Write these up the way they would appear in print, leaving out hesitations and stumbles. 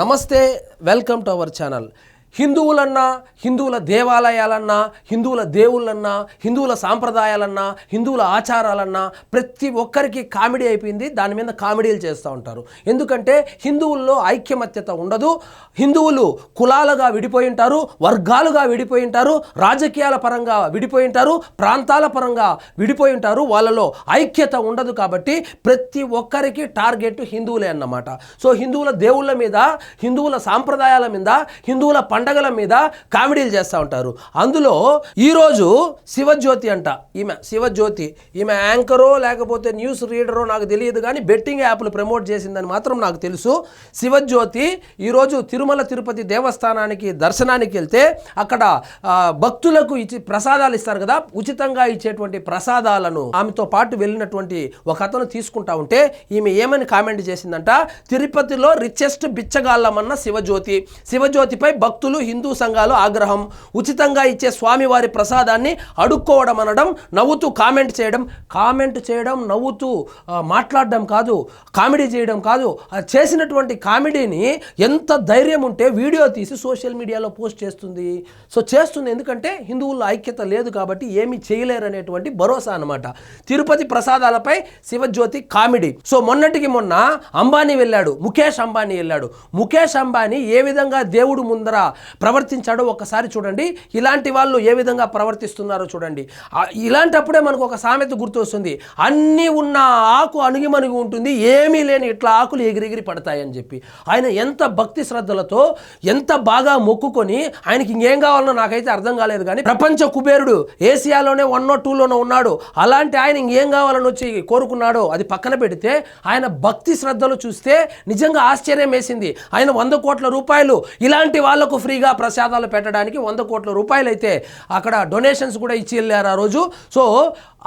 నమస్తే, welcome to our channel. హిందువులన్నా, హిందువుల దేవాలయాలన్నా, హిందువుల దేవుళ్ళన్నా, హిందువుల సాంప్రదాయాలన్నా, హిందువుల ఆచారాలన్నా ప్రతి ఒక్కరికి కామెడీ అయిపోయింది. దాని మీద కామెడీలు చేస్తూ ఉంటారు. ఎందుకంటే హిందువుల్లో ఐక్యమత్యత ఉండదు. హిందువులు కులాలుగా విడిపోయి ఉంటారు, వర్గాలుగా విడిపోయి ఉంటారు, రాజకీయాల పరంగా విడిపోయి ఉంటారు, ప్రాంతాల పరంగా విడిపోయి ఉంటారు. వాళ్ళలో ఐక్యత ఉండదు. కాబట్టి ప్రతి ఒక్కరికి టార్గెట్ హిందువులే అన్నమాట. సో హిందువుల దేవుళ్ళ మీద, హిందువుల సాంప్రదాయాల మీద, హిందువుల పండగల మీద కామెడీలు చేస్తూ ఉంటారు. అందులో ఈరోజు శివజ్యోతి అంట. శివజ్యోతి ఈమె యాంకరో లేకపోతే న్యూస్ రీడరో నాకు తెలియదు, కానీ బెట్టింగ్ యాప్లు ప్రమోట్ చేసిందని మాత్రం నాకు తెలుసు. శివజ్యోతి ఈరోజు తిరుమల తిరుపతి దేవస్థానానికి దర్శనానికి వెళ్తే అక్కడ భక్తులకు ప్రసాదాలు ఇస్తారు కదా, ఉచితంగా ఇచ్చేటువంటి ప్రసాదాలను ఆమెతో పాటు వెళ్ళినటువంటి ఒక అతను తీసుకుంటా ఉంటే ఈమె ఏమని కామెంట్ చేసిందంట, తిరుపతిలో రిచెస్ట్ బిచ్చగాళ్ళమన్న శివజ్యోతి, శివజ్యోతిపై భక్తులు హిందూ సంఘాలు ఆగ్రహం, ఉచితంగా ఇచ్చే స్వామివారి ప్రసాదాన్ని అడుక్కోవడం అనడం, నవ్వుతూ కామెంట్ చేయడం నవ్వుతూ మాట్లాడడం కాదు, కామెడీ చేయడం కాదు. చేసినటువంటి కామెడీని ఎంత ధైర్యం ఉంటే వీడియో తీసి సోషల్ మీడియాలో పోస్ట్ చేస్తుంది. చేస్తుంది ఎందుకంటే హిందువుల్లో ఐక్యత లేదు కాబట్టి ఏమీ చేయలేరు అనేటువంటి భరోసా అన్నమాట. తిరుపతి ప్రసాదాలపై శివజ్యోతి కామెడీ. మొన్నటికి మొన్న అంబానీ వెళ్ళాడు, ముఖేష్ అంబానీ వెళ్ళాడు. ముఖేష్ అంబానీ ఏ విధంగా దేవుడు ముందర ప్రవర్తించాడో ఒకసారి చూడండి. ఇలాంటి వాళ్ళు ఏ విధంగా ప్రవర్తిస్తున్నారో చూడండి. ఇలాంటప్పుడే మనకు ఒక సామెత గుర్తు వస్తుంది, అన్నీ ఉన్న ఆకు అణుగిమణుగి ఉంటుంది, ఏమీ లేని ఇట్లా ఆకులు ఎగిరెగిరి పడతాయని చెప్పి. ఆయన ఎంత భక్తి శ్రద్ధలతో ఎంత బాగా మొక్కుకొని, ఆయనకి ఇంకేం కావాలనో నాకైతే అర్థం కాలేదు, కానీ ప్రపంచ కుబేరుడు, ఏసియాలోనే 1 or 2లోనే ఉన్నాడు. అలాంటి ఆయన ఇంకేం కావాలని వచ్చి కోరుకున్నాడో అది పక్కన పెడితే ఆయన భక్తి శ్రద్ధలు చూస్తే నిజంగా ఆశ్చర్యం వేసింది. ఆయన 100 కోట్ల రూపాయలు ఇలాంటి వాళ్లకు ఫ్రీగా ప్రసాదాలు పెట్టడానికి 100 కోట్ల రూపాయలు అయితే అక్కడ డొనేషన్స్ కూడా ఇచ్చి వెళ్ళారు ఆ రోజు.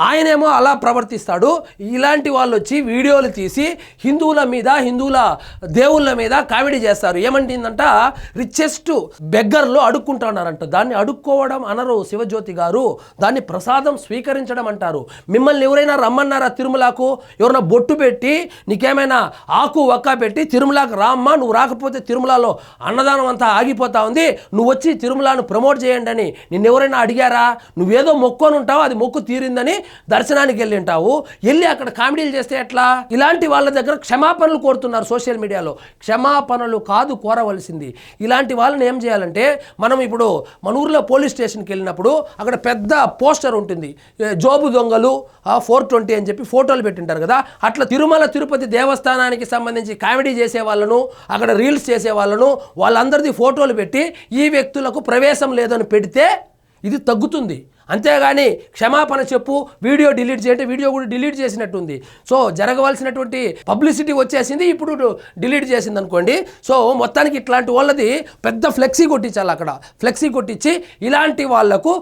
ఆయనేమో అలా ప్రవర్తిస్తాడు. ఇలాంటి వాళ్ళు వచ్చి వీడియోలు తీసి హిందువుల మీద, హిందువుల దేవుళ్ళ మీద కామెడీ చేస్తారు. ఏమంటుందంట, రిచెస్ట్ బెగ్గర్లు అడుక్కుంటున్నారంట. దాన్ని అడుక్కోవడం అనరు శివజ్యోతి గారు, దాన్ని ప్రసాదం స్వీకరించడం అంటారు. మిమ్మల్ని ఎవరైనా రమ్మన్నారా తిరుమలకు? ఎవరైనా బొట్టు పెట్టి నీకేమైనా ఆకు వక్క పెట్టి తిరుమలకు రామ్మా, నువ్వు రాకపోతే తిరుమలలో అన్నదానం అంతా ఆగిపోతా ఉంది, నువ్వు వచ్చి తిరుమలను ప్రమోట్ చేయండి అని నిన్నెవరైనా అడిగారా? నువ్వేదో మొక్కొని ఉంటావు, అది మొక్కు తీరిందని దర్శనానికి వెళ్ళి ఉంటావు, వెళ్ళి అక్కడ కామెడీలు చేస్తే ఎట్లా? ఇలాంటి వాళ్ళ దగ్గర క్షమాపణలు కోరుతున్నారు సోషల్ మీడియాలో. క్షమాపణలు కాదు కోరవలసింది. ఇలాంటి వాళ్ళని ఏం చేయాలంటే, మనం ఇప్పుడు మన ఊర్లో పోలీస్ స్టేషన్కి వెళ్ళినప్పుడు అక్కడ పెద్ద పోస్టర్ ఉంటుంది, జోబు దొంగలు 420 అని చెప్పి ఫోటోలు పెట్టింటారు కదా. అట్లా తిరుమల తిరుపతి దేవస్థానానికి సంబంధించి కామెడీ చేసే వాళ్ళను, అక్కడ రీల్స్ చేసే వాళ్ళను, వాళ్ళందరిది ఫోటోలు పెట్టి ఈ వ్యక్తులకు ప్రవేశం లేదని పెడితే ఇది తగ్గుతుంది. అంతేగాని క్షమాపణ చెప్పు, వీడియో డిలీట్ చేయంటే వీడియో కూడా డిలీట్ చేసినట్టుంది. జరగవలసినటువంటి పబ్లిసిటీ వచ్చేసింది, ఇప్పుడు డిలీట్ చేసింది అనుకోండి. మొత్తానికి ఇట్లాంటి వాళ్ళది పెద్ద ఫ్లెక్సీ కొట్టించాలి. అక్కడ ఫ్లెక్సీ కొట్టించి ఇలాంటి వాళ్లకు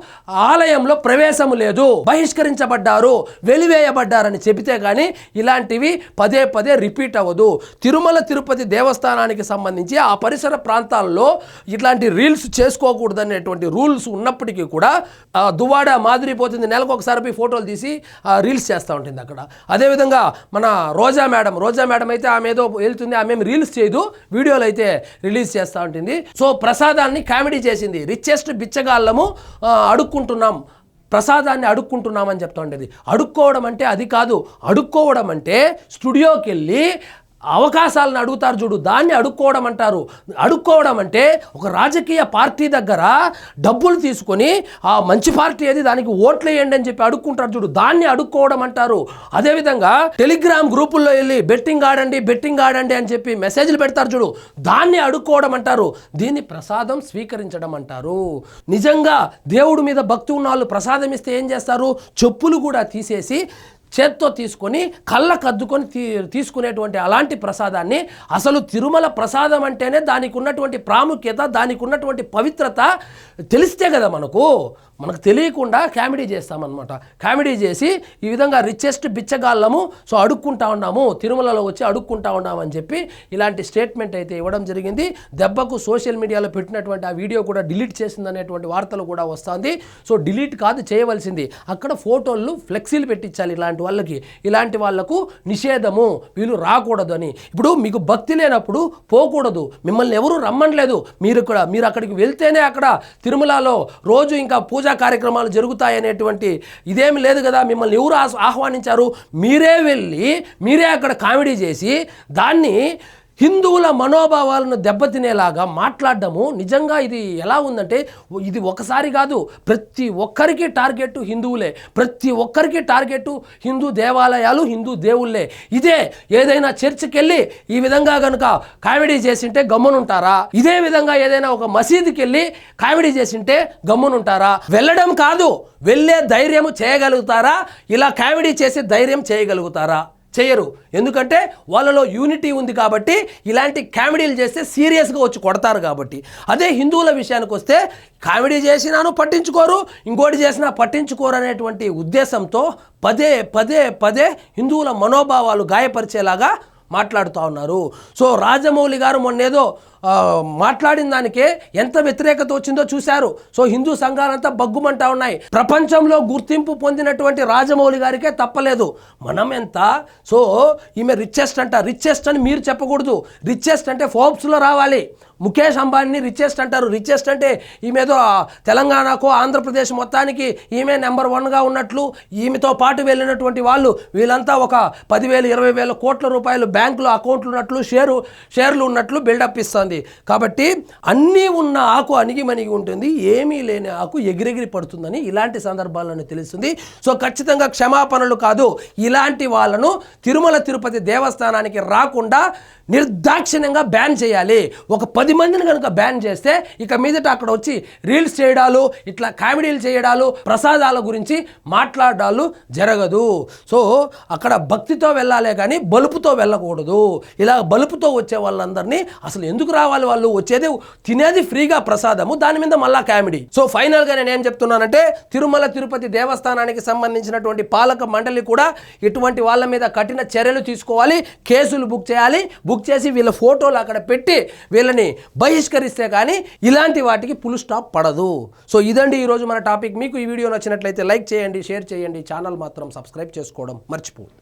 ఆలయంలో ప్రవేశం లేదు, బహిష్కరించబడ్డారు, వెలివేయబడ్డారని చెబితే కానీ ఇలాంటివి పదే పదే రిపీట్ అవ్వదు. తిరుమల తిరుపతి దేవస్థానానికి సంబంధించి ఆ పరిసర ప్రాంతాల్లో ఇట్లాంటి రీల్స్ చేసుకోకూడదనేటువంటి రూల్స్ ఉన్నప్పటికీ కూడా దువాడ మాదిరిపోతుంది, నెలకు ఒకసారి పోయి ఫోటోలు తీసి రీల్స్ చేస్తూ ఉంటుంది అక్కడ. అదేవిధంగా మన రోజా మేడం అయితే ఆమె ఏదో వెళ్తుంది, ఆమె రీల్స్ చేయదు, వీడియోలు అయితే రిలీజ్ చేస్తూ ఉంటుంది. ప్రసాదాన్ని కామెడీ చేసింది. రిచెస్ట్ బిచ్చగాళ్ళము అడుక్కుంటున్నాం, ప్రసాదాన్ని అడుక్కుంటున్నామని చెప్తా ఉండేది. అడుక్కోవడం అంటే అది కాదు. అడుక్కోవడం అంటే స్టూడియోకి వెళ్ళి అవకాశాలను అడుగుతారు చూడు, దాన్ని అడుక్కోవడం అంటారు. అడుక్కోవడం అంటే ఒక రాజకీయ పార్టీ దగ్గర డబ్బులు తీసుకొని ఆ మంచి పార్టీ ఏది దానికి ఓట్లు వేయండి అని చెప్పి అడుక్కుంటారు చూడు, దాన్ని అడుక్కోవడం అంటారు. అదేవిధంగా టెలిగ్రామ్ గ్రూపుల్లో వెళ్ళి బెట్టింగ్ ఆడండి అని చెప్పి మెసేజ్లు పెడతారు చూడు, దాన్ని అడుక్కోవడం అంటారు. దీన్ని ప్రసాదం స్వీకరించడం అంటారు. నిజంగా దేవుడి మీద భక్తి ఉన్న వాళ్ళు ప్రసాదం ఇస్తే ఏం చేస్తారు? చెప్పులు కూడా తీసేసి చేత్తో తీసుకొని కళ్ళకు అద్దుకొని తీసుకునేటువంటి అలాంటి ప్రసాదాన్ని, అసలు తిరుమల ప్రసాదం అంటేనే దానికి ఉన్నటువంటి ప్రాముఖ్యత, దానికి ఉన్నటువంటి పవిత్రత తెలిస్తే కదా మనకు. మనకు తెలియకుండా కామెడీ చేస్తామన్నమాట. కామెడీ చేసి ఈ విధంగా రిచెస్ట్ బిచ్చగాళ్ళము, సో అడుక్కుంటా ఉన్నాము, తిరుమలలో వచ్చి అడుక్కుంటా ఉన్నాము అని చెప్పి ఇలాంటి స్టేట్మెంట్ అయితే ఇవ్వడం జరిగింది. దెబ్బకు సోషల్ మీడియాలో పెట్టినటువంటి ఆ వీడియో కూడా డిలీట్ చేసిందనేటువంటి వార్తలు కూడా వస్తుంది. సో డిలీట్ కాదు చేయవలసింది, అక్కడ ఫోటోలు ఫ్లెక్సీలు పెట్టించాలి. ఇలాంటి వాళ్లకు నిషేధము, వీళ్ళు రాకూడదు అని. ఇప్పుడు మీకు భక్తి లేనప్పుడు పోకూడదు, మిమ్మల్ని ఎవరు రమ్మనలేదు, మీరు అక్కడికి వెళ్తేనే అక్కడ తిరుమలలో రోజు ఇంకా పూజా కార్యక్రమాలు జరుగుతాయనేటువంటి ఇదేమి లేదు కదా. మిమ్మల్ని ఎవరు ఆహ్వానించారు? మీరే వెళ్ళి మీరే అక్కడ కామెడీ చేసి దాన్ని హిందువుల మనోభావాలను దెబ్బతినేలాగా మాట్లాడడము నిజంగా ఇది ఎలా ఉందంటే, ఇది ఒకసారి కాదు, ప్రతి ఒక్కరికి టార్గెట్ హిందువులే, ప్రతి ఒక్కరికి టార్గెట్ హిందూ దేవాలయాలు, హిందూ దేవుళ్ళే. ఇదే ఏదైనా చర్చికి వెళ్ళి ఈ విధంగా కనుక కామెడీ చేసింటే గమ్మునుంటారా? ఇదే విధంగా ఏదైనా ఒక మసీదుకి వెళ్ళి కామెడీ చేసింటే గమ్మునుంటారా? వెళ్ళడం కాదు, వెళ్ళే ధైర్యం చేయగలుగుతారా? ఇలా కామెడీ చేసి ధైర్యం చేయగలుగుతారా? చేయరు. ఎందుకంటే వాళ్ళలో యూనిటీ ఉంది కాబట్టి. ఇలాంటి కామెడీలు చేస్తే సీరియస్గా వచ్చి కొడతారు కాబట్టి. అదే హిందువుల విషయానికి వస్తే కామెడీ చేసినాను పట్టించుకోరు, ఇంకోటి చేసినా పట్టించుకోరు అనేటువంటి ఉద్దేశంతో పదే పదే పదే హిందువుల మనోభావాలు గాయపరిచేలాగా మాట్లాడుతూ ఉన్నారు. సో రాజమౌళి గారు మొన్నేదో మాట్లాడిన దానికే ఎంత వ్యతిరేకత వచ్చిందో చూశారు. సో హిందూ సంఘాలంతా బగ్గుమంటా ఉన్నాయి. ప్రపంచంలో గుర్తింపు పొందినటువంటి రాజమౌళి గారికే తప్పలేదు. మనం ఎంత? సో ఈమె రిచెస్ట్ అంట. రిచెస్ట్ అని మీరు చెప్పకూడదు, రిచెస్ట్ అంటే ఫోర్బ్స్లో రావాలి. ముఖేష్ అంబానీని రిచెస్ట్ అంటారు. రిచెస్ట్ అంటే ఈమెదో తెలంగాణకు ఆంధ్రప్రదేశ్ మొత్తానికి ఈమె నెంబర్ 1గా ఉన్నట్లు, ఈమెతో పాటు వెళ్ళినటువంటి వాళ్ళు వీళ్ళంతా ఒక 10,000 20,000 కోట్ల రూపాయలు బ్యాంకులో అకౌంట్లు ఉన్నట్లు, షేర్లు ఉన్నట్లు బిల్డప్ ఇస్తుంది. కాబట్టి అన్నీ ఉన్న ఆకు అణిగిమణిగి ఉంటుంది, ఏమీ లేని ఆకు ఎగిరెగిరి పడుతుందని ఇలాంటి సందర్భాలను తెలుస్తుంది. సో ఖచ్చితంగా క్షమాపణలు కాదు, ఇలాంటి వాళ్ళను తిరుమల తిరుపతి దేవస్థానానికి రాకుండా నిర్దాక్షిణ్యంగా బ్యాన్ చేయాలి. ఒక 10 మందిని కనుక బ్యాన్ చేస్తే ఇక మీదట అక్కడ వచ్చి రీల్స్ చేయడాలు, ఇట్లా కామెడీలు చేయడాలు, ప్రసాదాల గురించి మాట్లాడాలు జరగదు. సో అక్కడ భక్తితో వెళ్ళాలే కానీ బలుపుతో వెళ్ళకూడదు. ఇలా బలుపుతో వచ్చే వాళ్ళందరినీ అసలు ఎందుకు రావాలి? వాళ్ళు వచ్చేది తినేది ఫ్రీగా ప్రసాదము, దాని మీద మళ్ళా కామెడీ. సో ఫైనల్గా నేను ఏం చెప్తున్నానంటే, తిరుమల తిరుపతి దేవస్థానానికి సంబంధించినటువంటి పాలక మండలి కూడా ఇటువంటి వాళ్ళ మీద కఠిన చర్యలు తీసుకోవాలి, కేసులు బుక్ చేయాలి. బుక్ చేసి వీళ్ళ ఫోటోలు అక్కడ పెట్టి వీళ్ళని బహిష్కరిస్తే కానీ ఇలాంటి వాటికి ఫుల్ స్టాప్ పడదు. సో ఇదండి ఈరోజు మన టాపిక్. మీకు ఈ వీడియో నచ్చినట్లయితే లైక్ చేయండి, షేర్ చేయండి, ఛానల్ మాత్రం సబ్స్క్రైబ్ చేసుకోవడం మర్చిపోదు.